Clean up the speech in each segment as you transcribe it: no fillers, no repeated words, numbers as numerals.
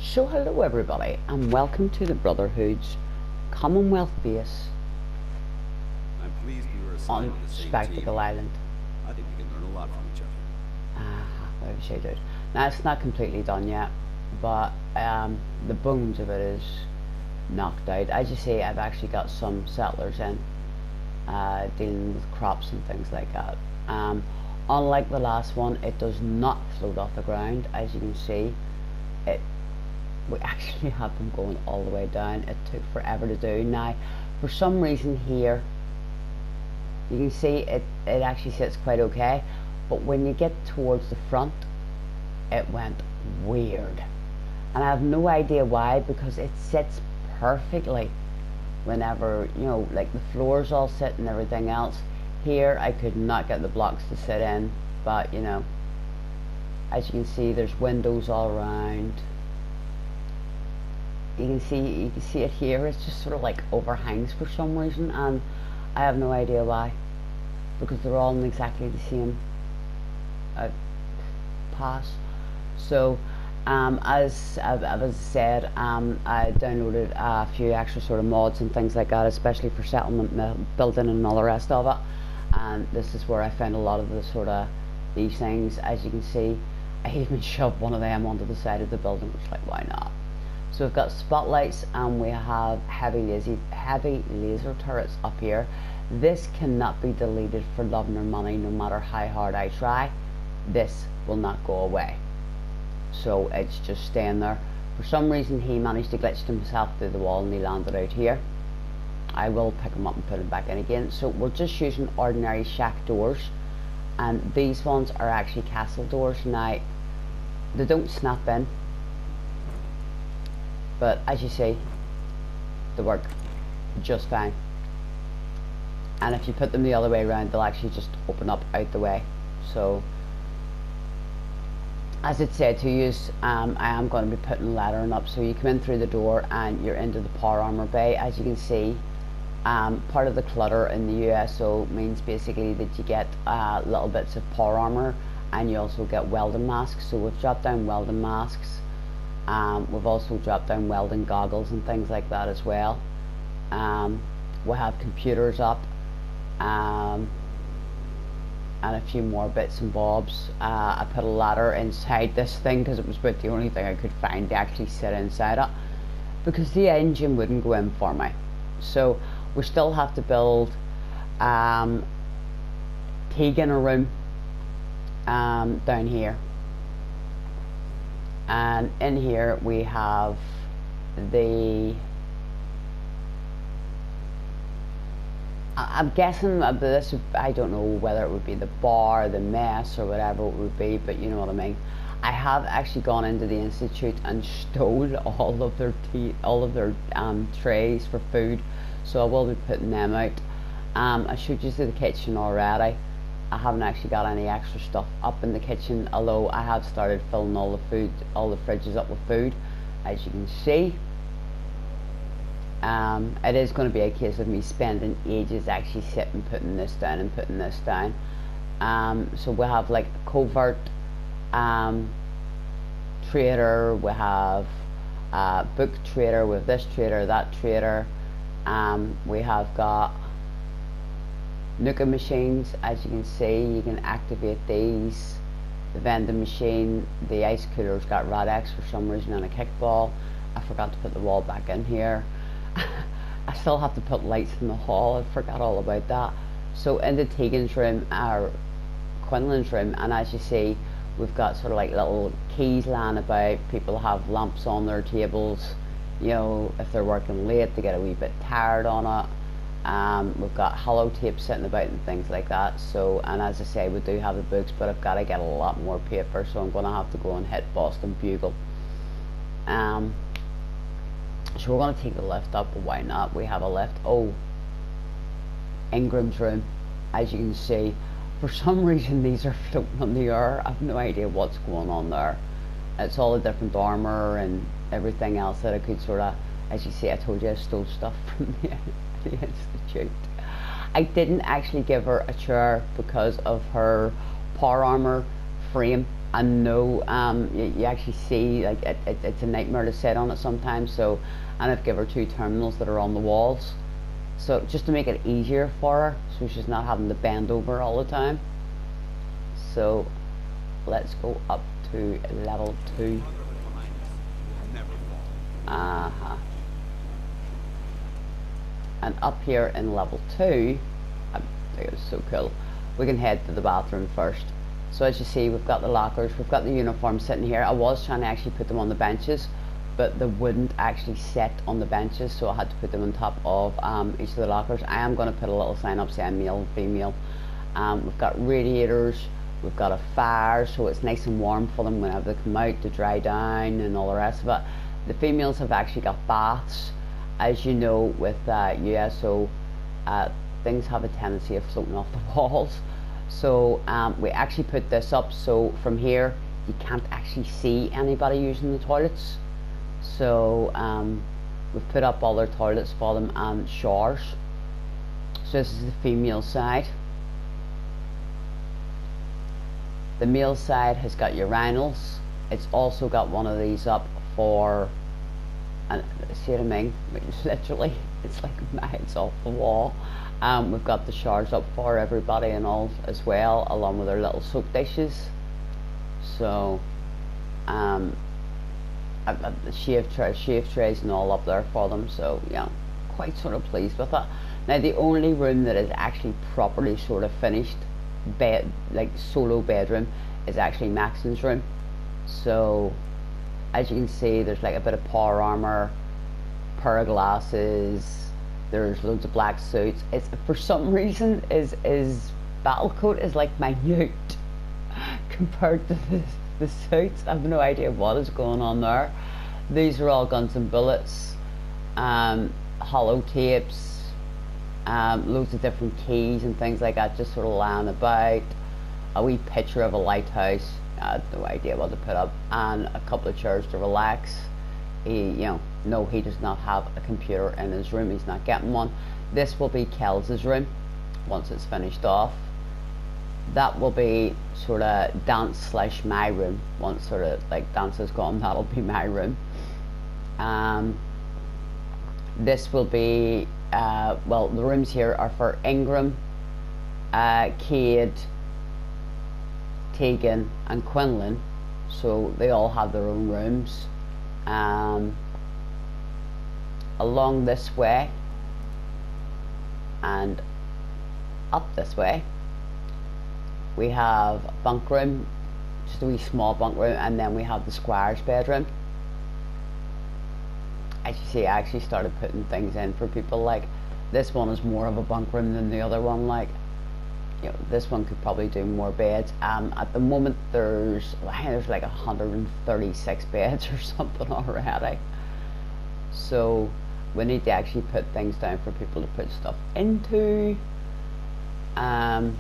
So hello everybody and welcome to the Brotherhood's Commonwealth base I'm pleased we were assigned on to the same Spectacle team. Island. I think we can learn a lot from each other. Whatever she did. Now it's not completely done yet, but the bones of it is knocked out. As you see, I've actually got some settlers in dealing with crops and things like that. Unlike the last one, it does not float off the ground. As you can see, we actually have them going all the way down. It took forever to do. Now for some reason here you can see it actually sits quite okay, but when you get towards the front it went weird, and I have no idea why, because it sits perfectly whenever, you know, like the floors all sit and everything else. Here I could not get the blocks to sit in, but you know, as you can see, there's windows all around. You can see it here. It's just sort of like overhangs for some reason, and I have no idea why, because they're all in exactly the same pass. So as I said, I downloaded a few extra sort of mods and things like that, especially for settlement building and all the rest of it, and this is where I found a lot of the sort of these things. As you can see, I even shoved one of them onto the side of the building, which, like, why not? So we've got spotlights, and we have heavy laser turrets up here. This cannot be deleted for love nor money, no matter how hard I try. This will not go away. So it's just staying there. For some reason he managed to glitch himself through the wall and he landed out here. I will pick him up and put him back in again. So we're just using ordinary shack doors, and these ones are actually castle doors. Now they don't snap in, but as you see, they work just fine. And if you put them the other way around, they'll actually just open up out the way. So as it said to use, I am going to be putting lettering up, so you come in through the door and you're into the power armor bay. As you can see, part of the clutter in the USO means basically that you get little bits of power armor, and you also get welding masks. So we've dropped down welding masks. We've also dropped down welding goggles and things like that as well. We have computers up, and a few more bits and bobs. I put a ladder inside this thing because it was about the only thing I could find to actually sit inside it, because the engine wouldn't go in for me. So we still have to build Tegan a room down here, and in here we have the, I'm guessing this, I don't know whether it would be the bar, the mess, or whatever it would be, but you know what I mean. I have actually gone into the institute and stole all of their trays for food, so I will be putting them out. I showed you the kitchen already. I haven't actually got any extra stuff up in the kitchen, although I have started filling all the fridges up with food, as you can see. It is going to be a case of me spending ages actually sitting, putting this down and putting this down. So we have like a covert trader, we have book trader, with this trader, that trader. We have got nuka machines. As you can see, you can activate these. The vending machine, the ice cooler's got Rad-X for some reason, and a kickball. I forgot to put the wall back in here. I still have to put lights in the hall. I forgot all about that. So into Tegan's room, or Quinlan's room, and as you see, we've got sort of like little keys lying about. People have lamps on their tables, you know, if they're working late, they get a wee bit tired on it. We've got hollow tape sitting about and things like that. So, and as I say, we do have the books, but I've got to get a lot more paper, so I'm going to have to go and hit Boston Bugle. So we're going to take the lift up, but why not? We have a lift. Oh, Ingram's room. As you can see, for some reason these are floating on the air. I've no idea what's going on there. It's all the different armor and everything else that I could sort of, as you see, I told you I stole stuff from the institute. I didn't actually give her a chair because of her power armor frame. And no, you actually see like it's a nightmare to sit on it sometimes. So, and I've given her 2 terminals that are on the walls, so just to make it easier for her, so she's not having to bend over all the time. So let's go up to level 2. And up here in level 2, I think it's so cool, we can head to the bathroom first. So as you see, we've got the lockers, we've got the uniforms sitting here. I was trying to actually put them on the benches, but they wouldn't actually sit on the benches, so I had to put them on top of each of the lockers. I am going to put a little sign up saying male and female. We've got radiators, we've got a fire, so it's nice and warm for them whenever they come out to dry down and all the rest of it. The females have actually got baths. As you know, with USO, things have a tendency of floating off the walls. So we actually put this up so from here you can't actually see anybody using the toilets. So we've put up all their toilets for them and showers. So this is the female side. The male side has got urinals. It's also got one of these up for, and see what I mean? Literally, it's like miles off the wall. We've got the showers up for everybody and all as well, along with their little soap dishes. So, shave trays and all up there for them. So yeah, quite sort of pleased with it. Now the only room that is actually properly sort of finished, bed, like solo bedroom, is actually Maxon's room. So as you can see, there's like a bit of power armor, pair of glasses, there's loads of black suits. It's for some reason his battle coat is like minute compared to the suits. I have no idea what is going on there. These are all guns and bullets, hollow tapes, loads of different keys and things like that just sort of lying about. A wee picture of a lighthouse, I had no idea what to put up, and a couple of chairs to relax. No, he does not have a computer in his room, he's not getting one. This will be Kels's room once it's finished off. That will be sort of dance slash my room. Once sort of like dance is gone, that'll be my room. This will be well, the rooms here are for Ingram, Cade, Tegan and Quinlan, so they all have their own rooms. Along this way and up this way we have a bunk room, just a wee small bunk room, and then we have the Squire's bedroom. As you see, I actually started putting things in for people. Like this one is more of a bunk room than the other one. Like, you know, this one could probably do more beds. At the moment there's like 136 beds or something already. So we need to actually put things down for people to put stuff into. And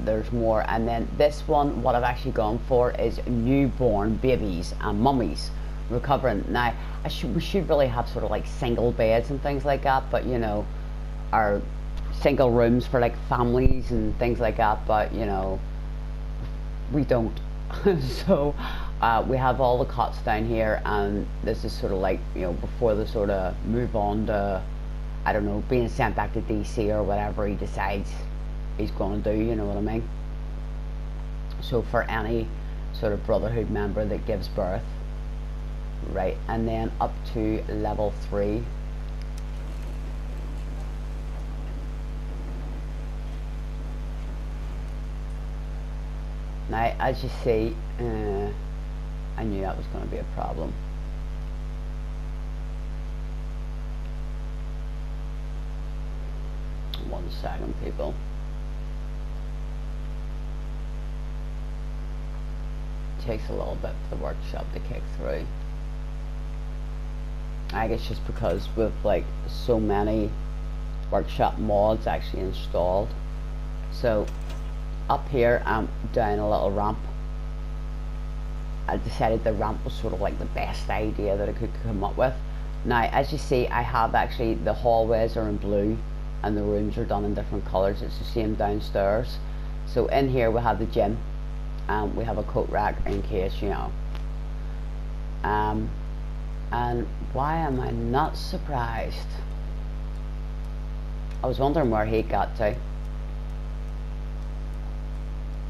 there's more. And then this one, what I've actually gone for is newborn babies and mummies recovering. Now we should really have sort of like single beds and things like that, but you know, our single rooms for like families and things like that, but you know, we don't. So we have all the cots down here, and this is sort of like, you know, before they sort of move on to, I don't know, being sent back to DC or whatever he decides he's going to do, you know what I mean? So for any sort of Brotherhood member that gives birth, right? And then up to level 3. Now as you see, I knew that was going to be a problem. One second, people. Takes a little bit for the workshop to kick through. I guess just because with like so many workshop mods actually installed. So up here I'm down a little ramp. I decided the ramp was sort of like the best idea that I could come up with. Now as you see, I have actually, the hallways are in blue and the rooms are done in different colours. It's the same downstairs. So in here we have the gym. We have a coat rack in case, you know. And why am I not surprised? I was wondering where he got to.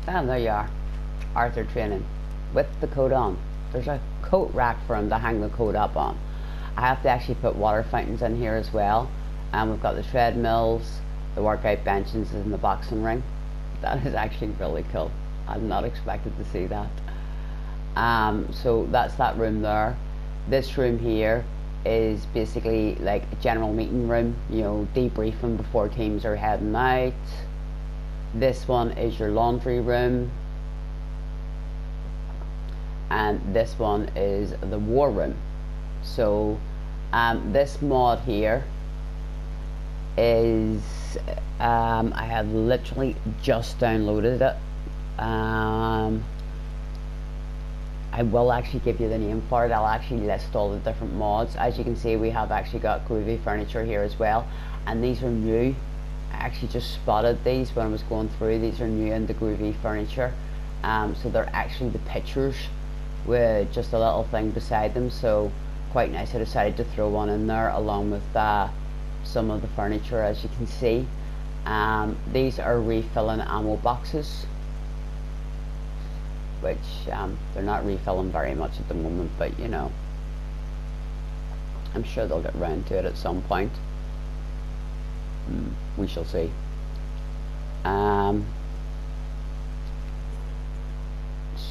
And there you are, Arthur training with the coat on. There's a coat rack for him to hang the coat up on. I have to actually put water fountains in here as well. And we've got the treadmills, the workout benches, and the boxing ring. That is actually really cool. I'm not expected to see that. So that's that room there. This room here is basically like a general meeting room, you know, debriefing before teams are heading out. This one is your laundry room, and this one is the war room. So this mod here is I have literally just downloaded it. I will actually give you the name for it. I'll actually list all the different mods. As you can see, we have actually got groovy furniture here as well, and these are new. I actually just spotted these when I was going through. These are new in the groovy furniture. So they're actually the pictures with just a little thing beside them, so quite nice. I decided to throw one in there along with some of the furniture, as you can see. These are refilling ammo boxes, which they're not refilling very much at the moment, but you know, I'm sure they'll get round to it at some point. We shall see.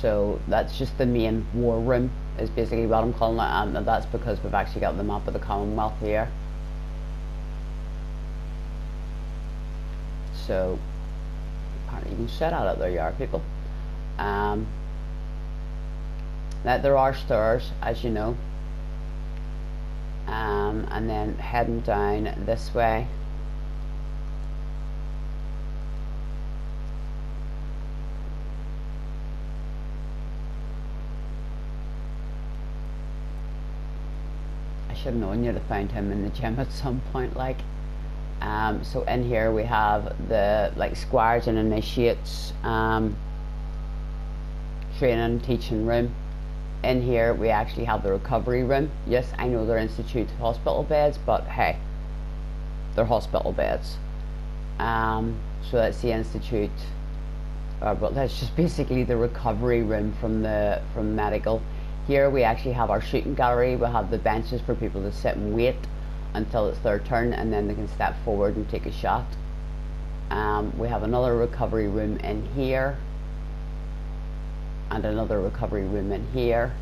So that's just the main war room, is basically what I'm calling it, and that's because we've actually got the map of the Commonwealth here. So apparently you can set out it. There you are, people. Now there are stairs, as you know, and then heading down this way I should have known you'd have found him in the gym at some point, like. So in here we have the like squires and initiates training teaching room. In here we actually have the recovery room. Yes, I know they're institute hospital beds, but hey, they're hospital beds. So that's the institute, but that's just basically the recovery room from medical. Here we actually have our shooting gallery. We'll have the benches for people to sit and wait until it's their turn, and then they can step forward and take a shot. We have another recovery room in here, and another recovery room in here,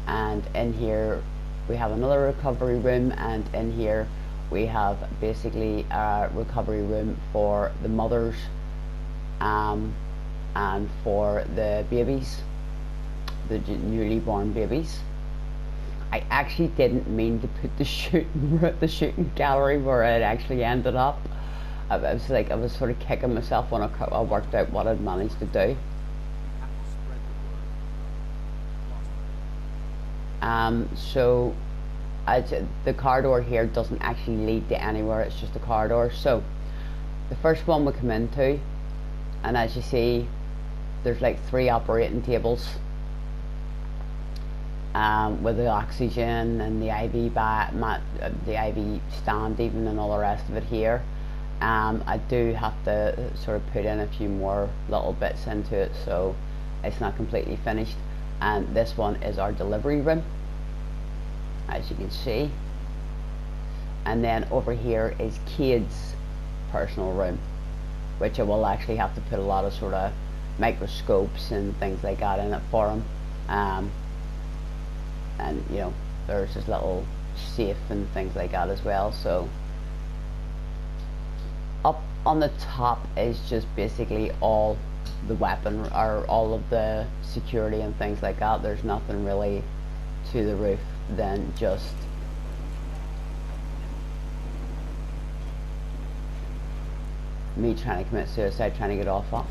and in here we have another recovery room, and in here we have basically a recovery room for the mothers and for the babies, the newly born babies. I actually didn't mean to put the shooting gallery where it actually ended up. I was sort of kicking myself when I worked out what I'd managed to do. So the corridor here doesn't actually lead to anywhere, it's just a corridor. So the first one we come into, and as you see, there's like 3 operating tables with the oxygen and the IV the IV stand even, and all the rest of it here. I do have to sort of put in a few more little bits into it, so it's not completely finished. And this one is our delivery room, as you can see. And then over here is Cade's personal room, which I will actually have to put a lot of sort of microscopes and things like that in it for him. And you know, there's this little safe and things like that as well. So up on the top is just basically all the weapon, or all of the security and things like that. There's nothing really to the roof than just me trying to commit suicide, trying to get off up.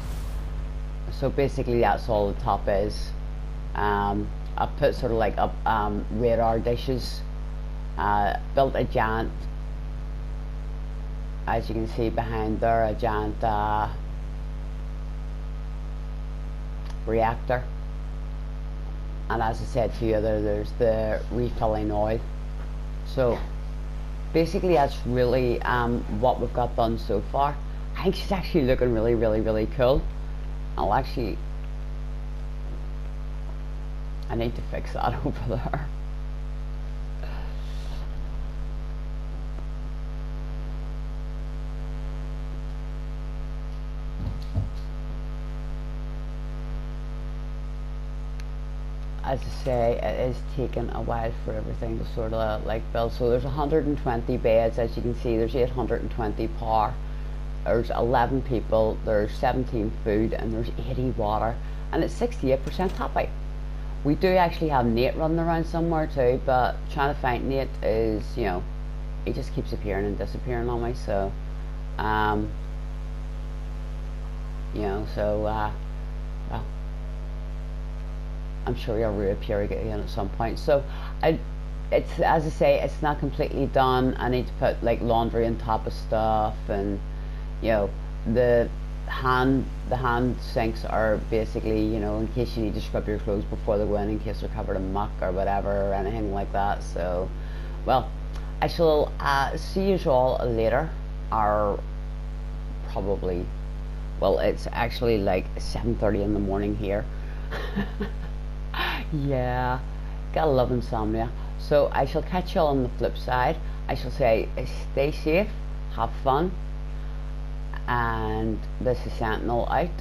So basically that's all the top is. I put sort of like up radar dishes, built a giant, as you can see behind there, a giant reactor. And as I said to you, there's the refilling oil. So basically that's really what we've got done so far. I think she's actually looking really, really, really cool. I need to fix that over there. As I say, it is taking a while for everything to sort of like build. So there's 120 beds, as you can see. There's 820 power. There's 11 people. There's 17 food, and there's 80 water, and it's 68% happy. We do actually have Nate running around somewhere too, but trying to find Nate is, you know, he just keeps appearing and disappearing on me. So, you know, so well, I'm sure he'll reappear again at some point. So it's, as I say, it's not completely done. I need to put like laundry on top of stuff, and you know, the hand sinks are basically, you know, in case you need to scrub your clothes before they go in case they're covered in muck or whatever or anything like that. So, well, I shall see you all later, or probably, well, it's actually like 7:30 in the morning here. Yeah, gotta love insomnia. So I shall catch you all on the flip side. I shall say stay safe, have fun, and this is Sentinel out.